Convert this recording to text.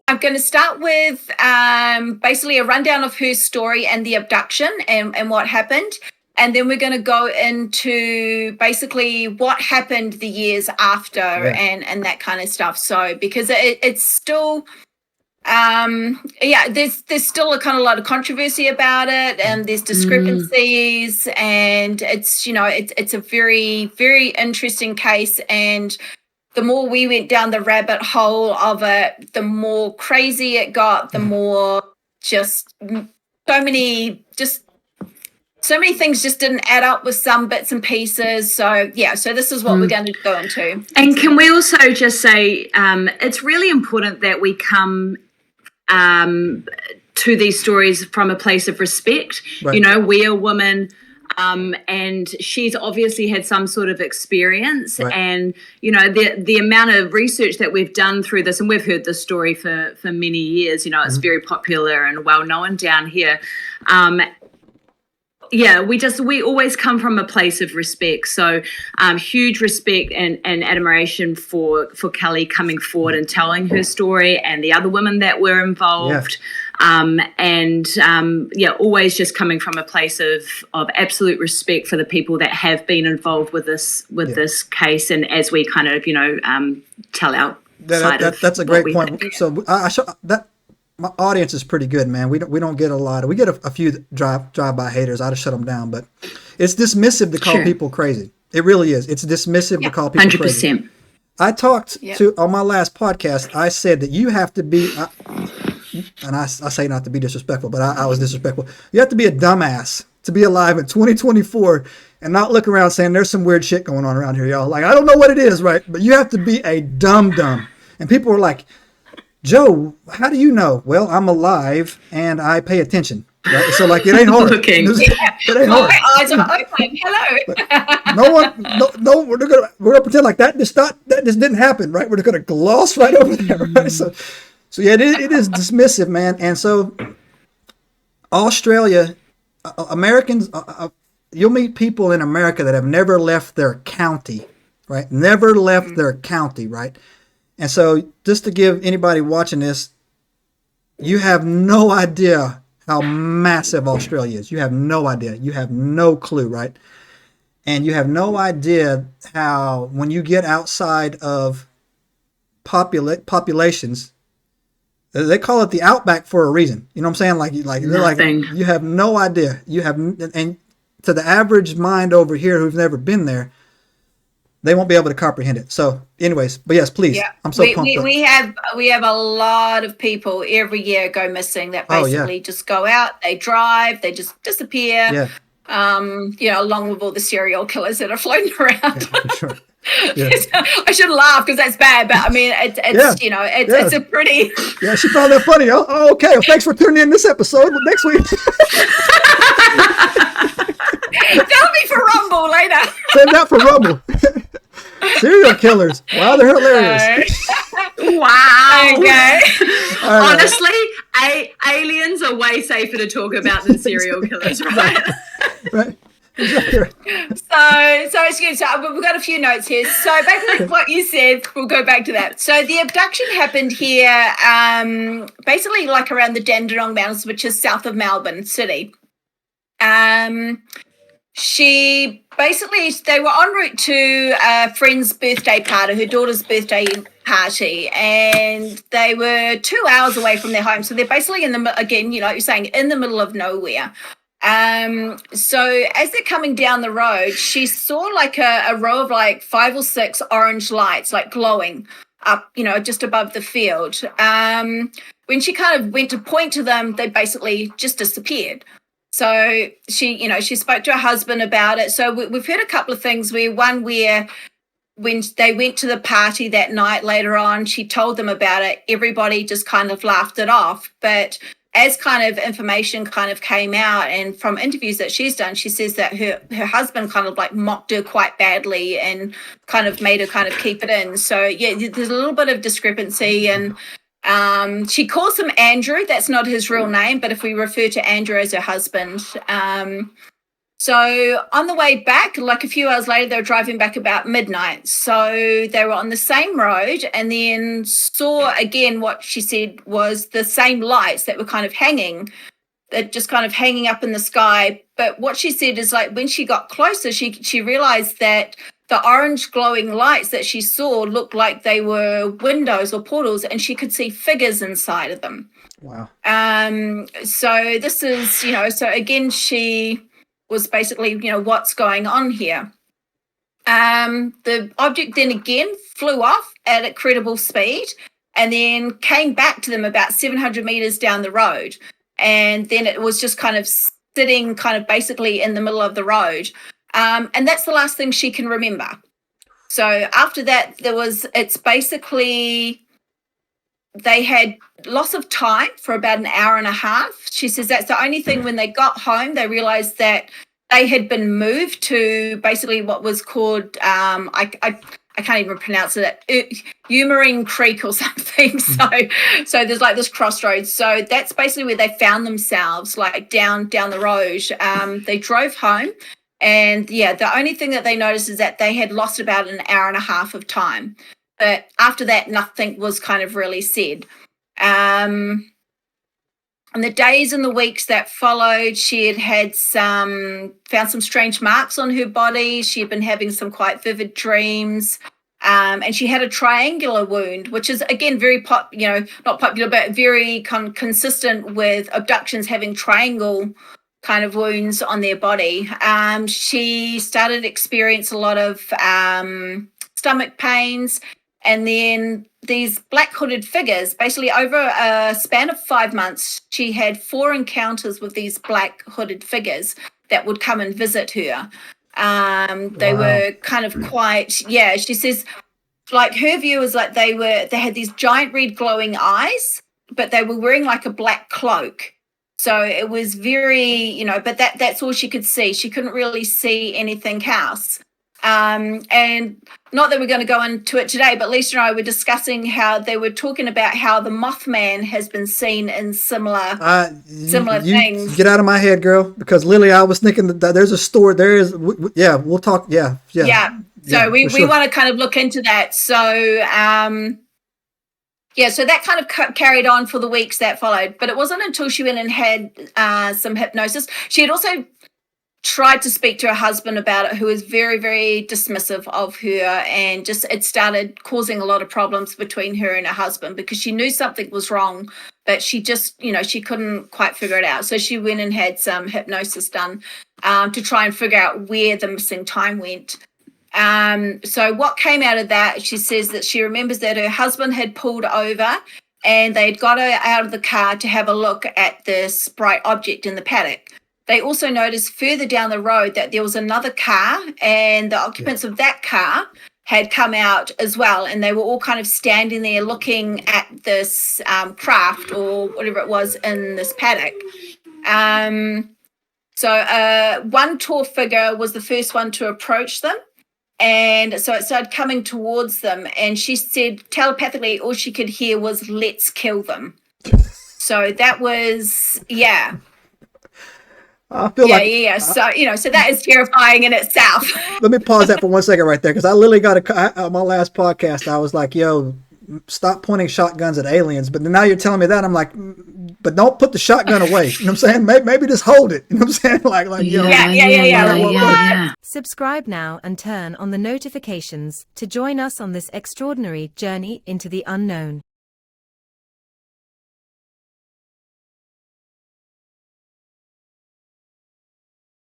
I'm going to start with basically a rundown of her story and the abduction and what happened. And then we're going to go into basically what happened the years after and that kind of stuff. So because it's still, there's still a kind of lot of controversy about it, and there's discrepancies, and it's, you know, it's a very, very interesting case. And the more we went down the rabbit hole of it, the more crazy it got, the more just so many things just didn't add up with some bits and pieces. So so this is what we're going to go into. And can we also just say it's really important that we come to these stories from a place of respect. Right. You know, we are women, and she's obviously had some sort of experience. Right. And, you know, the amount of research that we've done through this, and we've heard this story for many years, you know, it's very popular and well known down here. We always come from a place of respect. So huge respect and admiration for Kelly coming forward and telling her story, and the other women that were involved. Always just coming from a place of absolute respect for the people that have been involved with this case, and as we kind of, you know, tell our side of that's a great point. So my audience is pretty good, man. We don't get a lot. We get a few drive-by haters. I'd shut them down, but it's dismissive to call people crazy. It really is. It's dismissive to call people 100%. Crazy. I talked to on my last podcast. I said that you have to be, and I say not to be disrespectful, but I was disrespectful. You have to be a dumbass to be alive in 2024 and not look around saying there's some weird shit going on around here, y'all. Like, I don't know what it is, right? But you have to be a dumb. And people were like, Joe, how do you know? Well, I'm alive and I pay attention. Right? So, like, it ain't hard. It ain't hard. My eyes are open. Hello. We're gonna pretend like that just didn't happen, right? We're just gonna gloss right over there, right? So it is dismissive, man. And so, Australia, Americans, you'll meet people in America that have never left their county, right? Never left their county, right? And so just to give anybody watching this, you have no idea how massive Australia is. You have no idea. You have no clue, right? And you have no idea how, when you get outside of populations, they call it the outback for a reason. You know what I'm saying? Like they're like, you have no idea. And to the average mind over here who's never been there, they won't be able to comprehend it. So anyways, but yes, please. Yeah. I'm so pumped up. We have a lot of people every year go missing that basically just go out, they drive, they just disappear. Yeah. You know, along with all the serial killers that are floating around. Yeah, for sure. Yeah. I shouldn't laugh because that's bad, but I mean, it's you know, it's a pretty. Yeah, she found that funny. Oh, okay. Well, thanks for tuning in this episode. Next week. That'll be for Rumble later. Send that for Rumble. Serial killers. Wow, they're hilarious. Wow. Okay. Honestly, aliens are way safer to talk about than serial killers, right? Right. So it's good. So we've got a few notes here. So basically what you said, we'll go back to that. So the abduction happened here, basically like around the Dandenong Mountains, which is south of Melbourne City. They were en route to a friend's birthday party, her daughter's birthday party, and they were 2 hours away from their home. So they're basically again, you know, you're saying in the middle of nowhere. So as they're coming down the road, she saw like a row of like 5 or 6 orange lights, like glowing up, you know, just above the field. When she kind of went to point to them, they basically just disappeared. So she spoke to her husband about it. So we've heard a couple of things where when they went to the party that night later on, she told them about it. Everybody just kind of laughed it off. But as kind of information kind of came out, and from interviews that she's done, she says that her husband kind of like mocked her quite badly and kind of made her kind of keep it in. So yeah, there's a little bit of discrepancy. And she calls him Andrew. That's not his real name, but if we refer to Andrew as her husband, So on the way back, like a few hours later, they were driving back about midnight. So they were on the same road and then saw again what she said was the same lights that were kind of hanging, that just kind of hanging up in the sky. But what she said is like when she got closer, she realized that the orange glowing lights that she saw looked like they were windows or portals, and she could see figures inside of them. Wow. So this is, so again, she was basically, what's going on here. The object then again flew off at incredible speed and then came back to them about 700 meters down the road. And then it was just kind of sitting kind of basically in the middle of the road. And that's the last thing she can remember. So after that, it's basically, they had loss of time for about an hour and a half. She says that's the only thing. When they got home, they realized that they had been moved to basically what was called, I can't even pronounce it, Umarine Creek or something. So there's like this crossroads. So that's basically where they found themselves, like down the road. They drove home, and the only thing that they noticed is that they had lost about an hour and a half of time. But after that, nothing was kind of really said. In the days and the weeks that followed, she had found some strange marks on her body. She had been having some quite vivid dreams. And she had a triangular wound, which is, again, very not popular, but very consistent with abductions having triangle kind of wounds on their body. She started to experience a lot of stomach pains. And then these black hooded figures, basically over a span of 5 months, she had 4 encounters with these black hooded figures that would come and visit her. They were kind of quite, she says, like her view is like they had these giant red glowing eyes, but they were wearing like a black cloak. So it was very, but that's all she could see. She couldn't really see anything else. And not that we're going to go into it today, but Lisa and I were discussing how they were talking about how the Mothman has been seen in similar things. Get out of my head, girl, because Lily, I was thinking that there's a story. We'll talk. Yeah. So we want to kind of look into that. So, so that kind of carried on for the weeks that followed, but it wasn't until she went and had some hypnosis. She had also tried to speak to her husband about it, who was very, very dismissive of her, and just it started causing a lot of problems between her and her husband because she knew something was wrong, but she just, she couldn't quite figure it out. So she went and had some hypnosis done to try and figure out where the missing time went. So what came out of that, she says that she remembers that her husband had pulled over and they'd got her out of the car to have a look at this bright object in the paddock. They also noticed further down the road that there was another car, and the occupants of that car had come out as well, and they were all kind of standing there looking at this craft or whatever it was in this paddock. So one tall figure was the first one to approach them, and so it started coming towards them, and she said telepathically all she could hear was, "Let's kill them." So that was, I feel So that is terrifying in itself. Let me pause that for 1 second right there, because I literally on my last podcast, I was like, yo, stop pointing shotguns at aliens. But now you're telling me that, I'm like, but don't put the shotgun away. You know what I'm saying? Maybe just hold it. You know what I'm saying? Yeah. Subscribe now and turn on the notifications to join us on this extraordinary journey into the unknown.